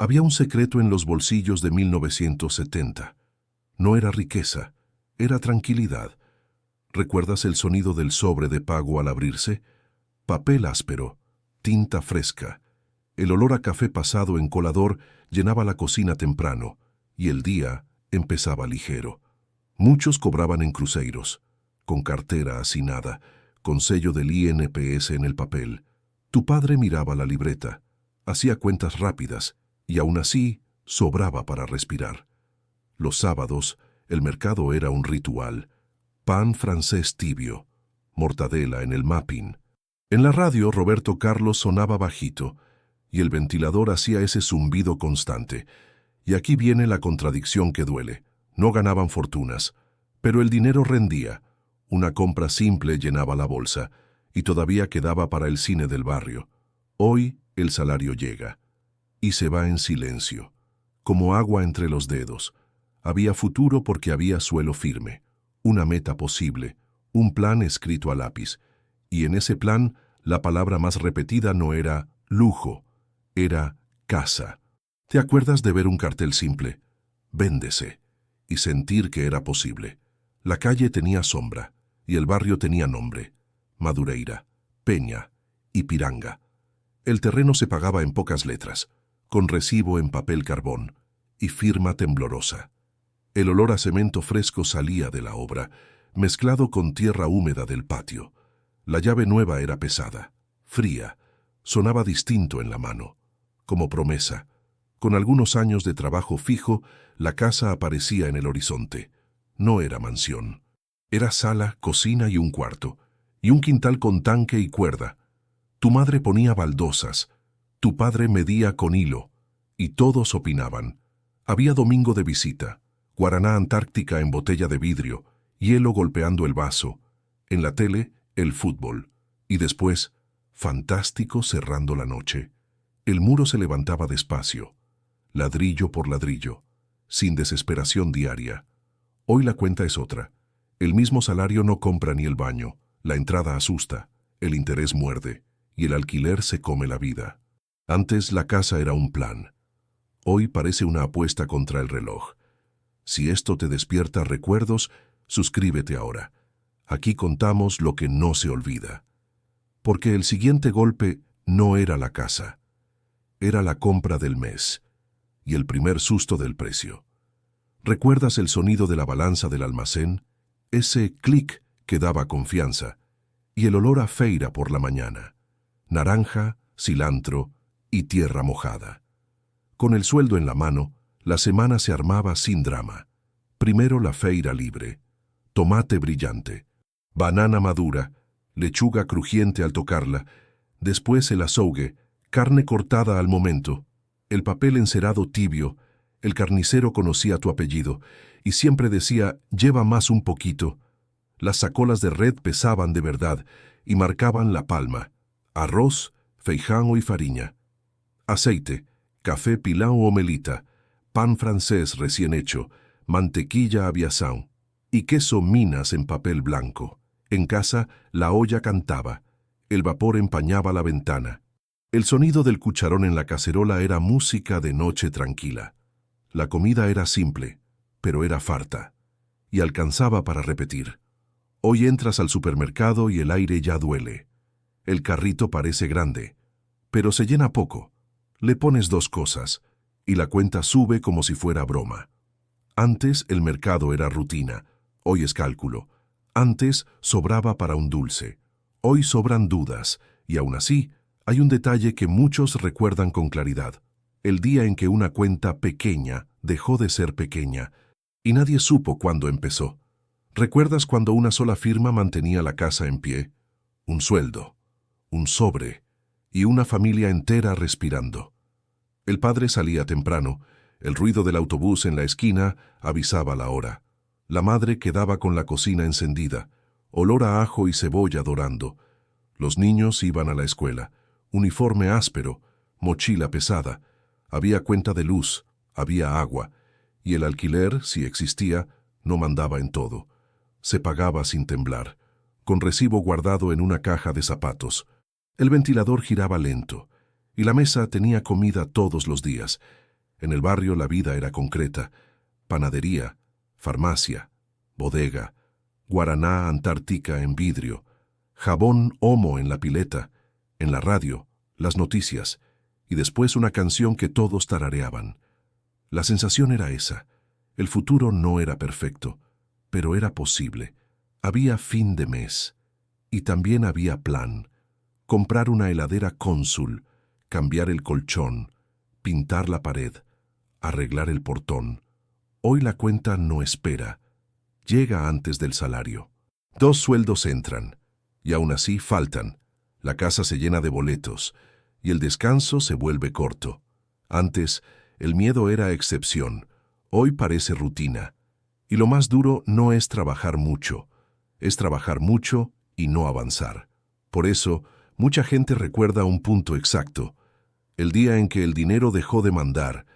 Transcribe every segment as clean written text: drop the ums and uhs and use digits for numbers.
Había un secreto en los bolsillos de 1970. No era riqueza, era tranquilidad. ¿Recuerdas el sonido del sobre de pago al abrirse? Papel áspero, tinta fresca. El olor a café pasado en colador llenaba la cocina temprano, y el día empezaba ligero. Muchos cobraban en cruzeiros, con cartera hacinada, con sello del INPS en el papel. Tu padre miraba la libreta, hacía cuentas rápidas, y aún así sobraba para respirar. Los sábados, el mercado era un ritual. Pan francés tibio, mortadela en el mapping. En la radio, Roberto Carlos sonaba bajito, y el ventilador hacía ese zumbido constante. Y aquí viene la contradicción que duele. No ganaban fortunas, pero el dinero rendía. Una compra simple llenaba la bolsa, y todavía quedaba para el cine del barrio. Hoy el salario llega, y se va en silencio, como agua entre los dedos. Había futuro porque había suelo firme, una meta posible, un plan escrito a lápiz, y en ese plan la palabra más repetida no era lujo, era casa. ¿Te acuerdas de ver un cartel simple? Véndese, y sentir que era posible. La calle tenía sombra, y el barrio tenía nombre: Madureira, Peña, Ipiranga. El terreno se pagaba en pocas letras, con recibo en papel carbón, y firma temblorosa. El olor a cemento fresco salía de la obra, mezclado con tierra húmeda del patio. La llave nueva era pesada, fría, sonaba distinto en la mano, como promesa. Con algunos años de trabajo fijo, la casa aparecía en el horizonte. No era mansión. Era sala, cocina y un cuarto, y un quintal con tanque y cuerda. Tu madre ponía baldosas, tu padre medía con hilo, y todos opinaban. Había domingo de visita, guaraná antártica en botella de vidrio, hielo golpeando el vaso. En la tele, el fútbol. Y después, fantástico cerrando la noche. El muro se levantaba despacio, ladrillo por ladrillo, sin desesperación diaria. Hoy la cuenta es otra. El mismo salario no compra ni el baño, la entrada asusta, el interés muerde, y el alquiler se come la vida. Antes la casa era un plan. Hoy parece una apuesta contra el reloj. Si esto te despierta recuerdos, suscríbete ahora. Aquí contamos lo que no se olvida. Porque el siguiente golpe no era la casa. Era la compra del mes y el primer susto del precio. ¿Recuerdas el sonido de la balanza del almacén? Ese clic que daba confianza, y el olor a feira por la mañana. Naranja, cilantro y tierra mojada. Con el sueldo en la mano, la semana se armaba sin drama. Primero la feira libre, tomate brillante, banana madura, lechuga crujiente al tocarla, después el azougue, carne cortada al momento, el papel encerado tibio. El carnicero conocía tu apellido y siempre decía: lleva más un poquito. Las sacolas de red pesaban de verdad y marcaban la palma. Arroz, feijão y fariña. Aceite, café pilão o melita, pan francés recién hecho, mantequilla aviação y queso minas en papel blanco. En casa, la olla cantaba, el vapor empañaba la ventana. El sonido del cucharón en la cacerola era música de noche tranquila. La comida era simple, pero era farta, y alcanzaba para repetir. Hoy entras al supermercado y el aire ya duele. El carrito parece grande, pero se llena poco. Le pones 2 cosas, y la cuenta sube como si fuera broma. Antes el mercado era rutina, hoy es cálculo. Antes sobraba para un dulce, hoy sobran dudas, y aún así hay un detalle que muchos recuerdan con claridad. El día en que una cuenta pequeña dejó de ser pequeña, y nadie supo cuándo empezó. ¿Recuerdas cuando una sola firma mantenía la casa en pie? Un sueldo, un sobre, y una familia entera respirando. El padre salía temprano, el ruido del autobús en la esquina avisaba la hora. La madre quedaba con la cocina encendida, olor a ajo y cebolla dorando. Los niños iban a la escuela, uniforme áspero, mochila pesada. Había cuenta de luz, había agua, y el alquiler, si existía, no mandaba en todo. Se pagaba sin temblar, con recibo guardado en una caja de zapatos. El ventilador giraba lento, y la mesa tenía comida todos los días, En el barrio la vida era concreta: panadería, farmacia, bodega, guaraná Antártica en vidrio, jabón Omo en la pileta, en la radio, las noticias, y después una canción que todos tarareaban. La sensación era esa. El futuro no era perfecto, pero era posible. Había fin de mes. Y también había plan: comprar una heladera Cónsul, cambiar el colchón, pintar la pared, arreglar el portón. Hoy la cuenta no espera, llega antes del salario. 2 sueldos entran, y aún así faltan. La casa se llena de boletos, y el descanso se vuelve corto. Antes, el miedo era excepción, hoy parece rutina. Y lo más duro no es trabajar mucho, es trabajar mucho y no avanzar. Por eso, mucha gente recuerda un punto exacto: el día en que el dinero dejó de mandar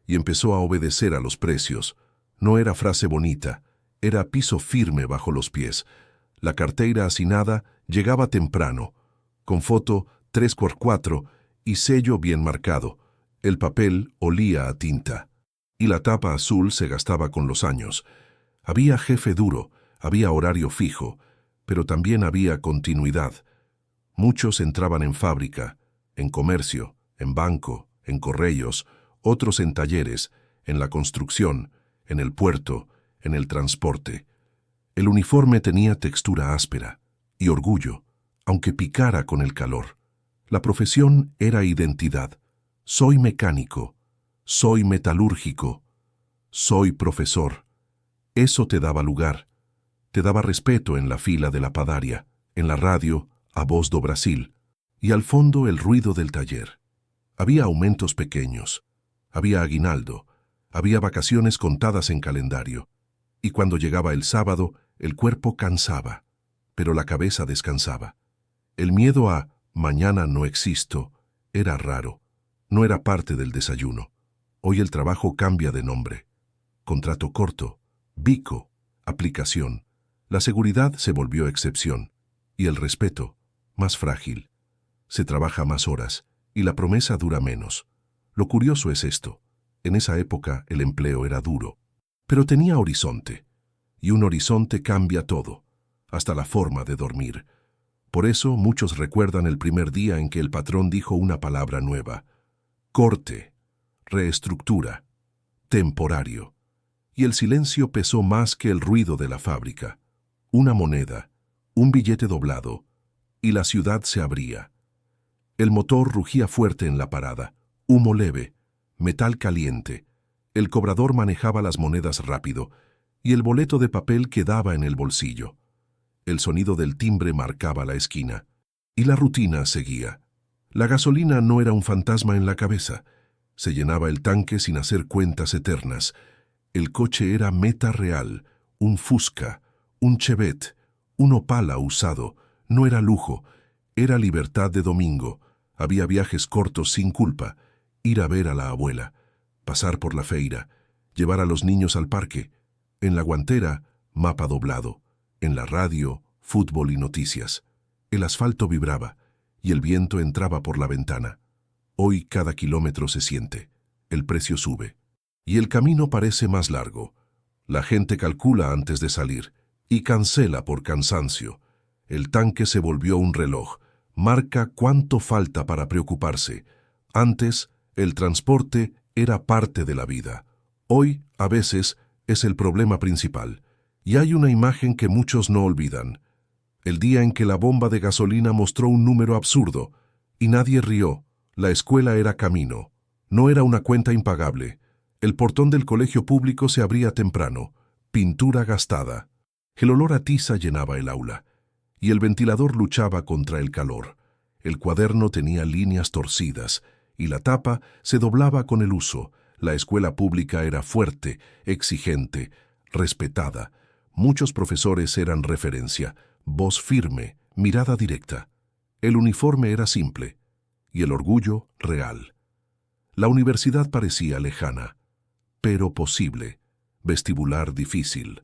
y empezó a obedecer a los precios. No era frase bonita, era piso firme bajo los pies. La carteira asinada llegaba temprano, con foto 3x4 y sello bien marcado. El papel olía a tinta, y la tapa azul se gastaba con los años. Había jefe duro, había horario fijo, pero también había continuidad. Muchos entraban en fábrica, en comercio, en banco, en correos, otros en talleres, en la construcción, en el puerto, en el transporte. El uniforme tenía textura áspera y orgullo, aunque picara con el calor. La profesión era identidad. Soy mecánico, soy metalúrgico, soy profesor. Eso te daba lugar, te daba respeto en la fila de la padaria, en la radio, a Voz do Brasil, y al fondo el ruido del taller. Había aumentos pequeños, había aguinaldo, había vacaciones contadas en calendario, y cuando llegaba el sábado, el cuerpo cansaba, pero la cabeza descansaba. El miedo a «mañana no existo» era raro, no era parte del desayuno. Hoy el trabajo cambia de nombre. Contrato corto, bico, aplicación. La seguridad se volvió excepción, y el respeto, más frágil. Se trabaja más horas, y la promesa dura menos. Lo curioso es esto: en esa época el empleo era duro, pero tenía horizonte, y un horizonte cambia todo, hasta la forma de dormir. Por eso muchos recuerdan el primer día en que el patrón dijo una palabra nueva: corte, reestructura, temporario. Y el silencio pesó más que el ruido de la fábrica. Una moneda, un billete doblado, y la ciudad se abría. El motor rugía fuerte en la parada, humo leve, metal caliente. El cobrador manejaba las monedas rápido, y el boleto de papel quedaba en el bolsillo. El sonido del timbre marcaba la esquina, y la rutina seguía. La gasolina no era un fantasma en la cabeza. Se llenaba el tanque sin hacer cuentas eternas. El coche era meta real, un Fusca, un Chevette, un Opala usado. No era lujo, era libertad de domingo. Había viajes cortos sin culpa: ir a ver a la abuela, pasar por la feira, llevar a los niños al parque. En la guantera, mapa doblado. En la radio, fútbol y noticias. El asfalto vibraba, y el viento entraba por la ventana. Hoy cada kilómetro se siente, el precio sube, y el camino parece más largo. La gente calcula antes de salir, y cancela por cansancio. El tanque se volvió un reloj, marca cuánto falta para preocuparse. Antes, el transporte era parte de la vida. Hoy, a veces, es el problema principal. Y hay una imagen que muchos no olvidan: el día en que la bomba de gasolina mostró un número absurdo, y nadie rió. La escuela era camino. No era una cuenta impagable. El portón del colegio público se abría temprano. Pintura gastada. El olor a tiza llenaba el aula, y el ventilador luchaba contra el calor. El cuaderno tenía líneas torcidas, y la tapa se doblaba con el uso. La escuela pública era fuerte, exigente, respetada. Muchos profesores eran referencia, voz firme, mirada directa. El uniforme era simple, y el orgullo real. La universidad parecía lejana, pero posible. Vestibular difícil,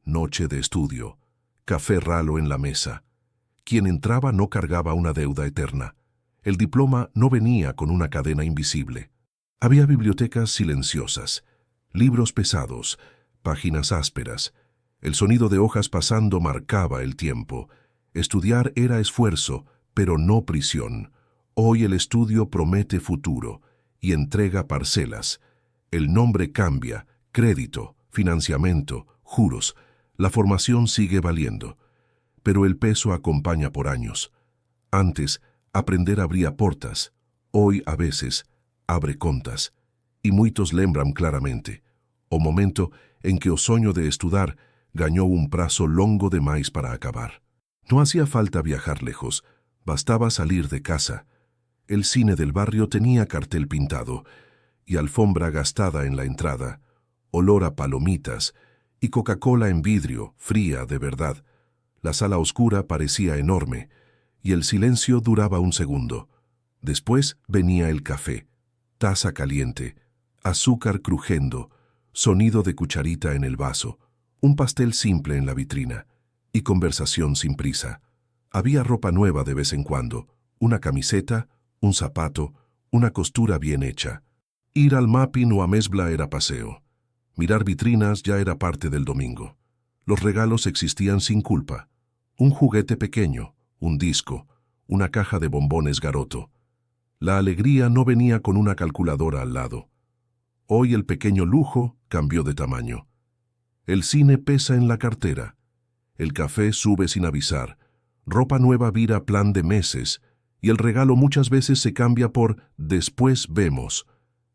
noche de estudio, café ralo en la mesa. Quien entraba no cargaba una deuda eterna. El diploma no venía con una cadena invisible. Había bibliotecas silenciosas, libros pesados, páginas ásperas. El sonido de hojas pasando marcaba el tiempo. Estudiar era esfuerzo, pero no prisión. Hoy el estudio promete futuro y entrega parcelas. El nombre cambia, crédito, financiamiento, juros. La formación sigue valiendo, pero el peso acompaña por años. Antes, aprender abría portas. Hoy, a veces, abre contas. E muitos lembram claramente o momento em que o sonho de estudar ganhou um prazo longo demais para acabar. No hacía falta viajar lejos, bastaba salir de casa. El cine del barrio tenía cartel pintado y alfombra gastada en la entrada, olor a palomitas y Coca-Cola en vidrio, fría de verdad. La sala oscura parecía enorme y el silencio duraba un segundo. Después venía el café, taza caliente, azúcar crujiendo, sonido de cucharita en el vaso, un pastel simple en la vitrina y conversación sin prisa. Había ropa nueva de vez en cuando, una camiseta, un zapato, una costura bien hecha. Ir al mapping o a Mesbla era paseo. Mirar vitrinas ya era parte del domingo. Los regalos existían sin culpa. Un juguete pequeño, un disco, una caja de bombones Garoto. La alegría no venía con una calculadora al lado. Hoy el pequeño lujo cambió de tamaño. El cine pesa en la cartera. El café sube sin avisar. Ropa nueva vira plan de meses. Y el regalo muchas veces se cambia por después vemos.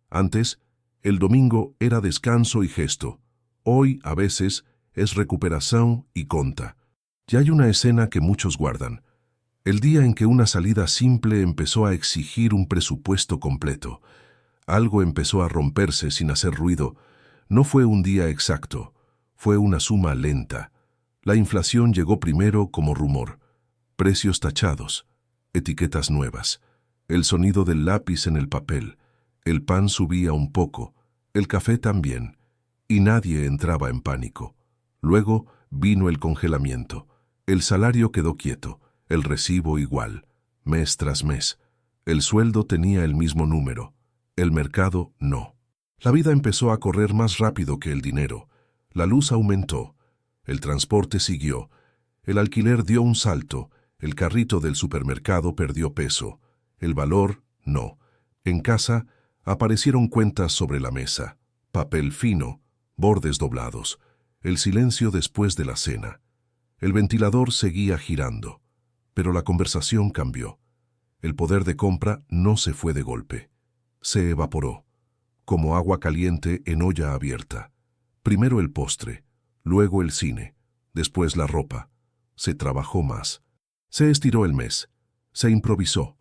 Antes, el domingo era descanso y gesto. Hoy, a veces, es recuperación y conta. Ya hay una escena que muchos guardan. El día en que una salida simple empezó a exigir un presupuesto completo. Algo empezó a romperse sin hacer ruido. No fue un día exacto, fue una suma lenta. La inflación llegó primero como rumor. Precios tachados, etiquetas nuevas, el sonido del lápiz en el papel. El pan subía un poco, el café también, y nadie entraba en pánico. Luego vino el congelamiento. El salario quedó quieto, el recibo igual, mes tras mes. El sueldo tenía el mismo número. El mercado no. La vida empezó a correr más rápido que el dinero. La luz aumentó. El transporte siguió. El alquiler dio un salto. El carrito del supermercado perdió peso. El valor no. En casa aparecieron cuentas sobre la mesa. Papel fino, bordes doblados. El silencio después de la cena. El ventilador seguía girando. Pero la conversación cambió. El poder de compra no se fue de golpe. Se evaporó, como agua caliente en olla abierta. Primero el postre, luego el cine, después la ropa. Se trabajó más. Se estiró el mes. Se improvisó.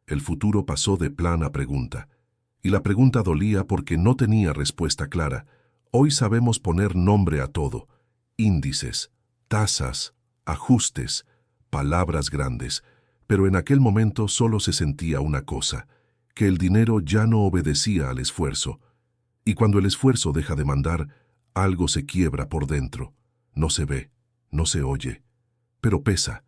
El futuro pasó de plan a pregunta. Y la pregunta dolía porque no tenía respuesta clara. Hoy sabemos poner nombre a todo. Índices, tasas, ajustes, palabras grandes. Pero en aquel momento solo se sentía una cosa, que el dinero ya no obedecía al esfuerzo. Y cuando el esfuerzo deja de mandar, algo se quiebra por dentro. No se ve, no se oye, pero pesa.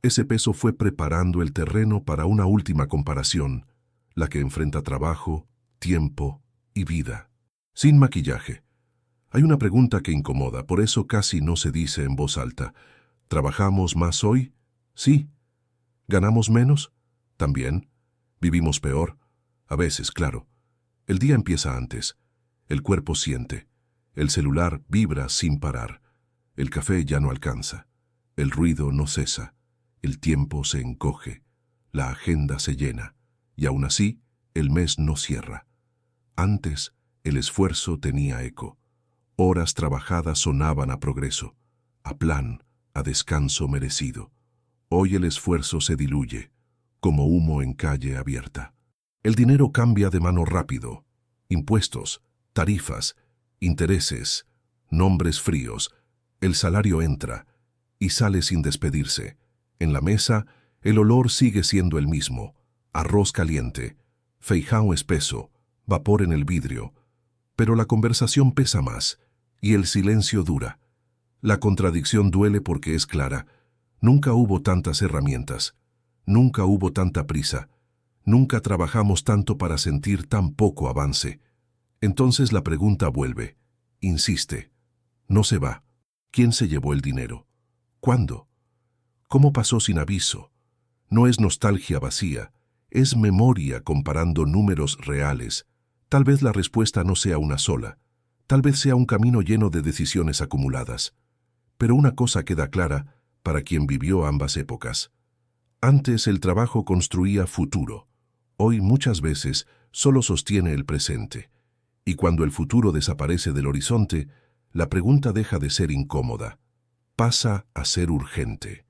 Ese peso fue preparando el terreno para una última comparación, la que enfrenta trabajo, tiempo y vida. Sin maquillaje. Hay una pregunta que incomoda, por eso casi no se dice en voz alta. ¿Trabajamos más hoy? Sí. ¿Ganamos menos? También. ¿Vivimos peor? A veces, claro. El día empieza antes. El cuerpo siente. El celular vibra sin parar. El café ya no alcanza. El ruido no cesa. El tiempo se encoge. La agenda se llena. Y aún así, el mes no cierra. Antes, el esfuerzo tenía eco. Horas trabajadas sonaban a progreso, a plan, a descanso merecido. Hoy el esfuerzo se diluye, como humo en calle abierta. El dinero cambia de mano rápido. Impuestos, tarifas, intereses, nombres fríos. El salario entra y sale sin despedirse. En la mesa, el olor sigue siendo el mismo. Arroz caliente, feijão espeso, vapor en el vidrio. Pero la conversación pesa más y el silencio dura. La contradicción duele porque es clara. Nunca hubo tantas herramientas. Nunca hubo tanta prisa. Nunca trabajamos tanto para sentir tan poco avance. Entonces la pregunta vuelve. Insiste. No se va. ¿Quién se llevó el dinero? ¿Cuándo? ¿Cómo pasó sin aviso? No es nostalgia vacía, es memoria comparando números reales. Tal vez la respuesta no sea una sola, tal vez sea un camino lleno de decisiones acumuladas. Pero una cosa queda clara para quien vivió ambas épocas. Antes el trabajo construía futuro. Hoy muchas veces solo sostiene el presente. Y cuando el futuro desaparece del horizonte, la pregunta deja de ser incómoda. Pasa a ser urgente.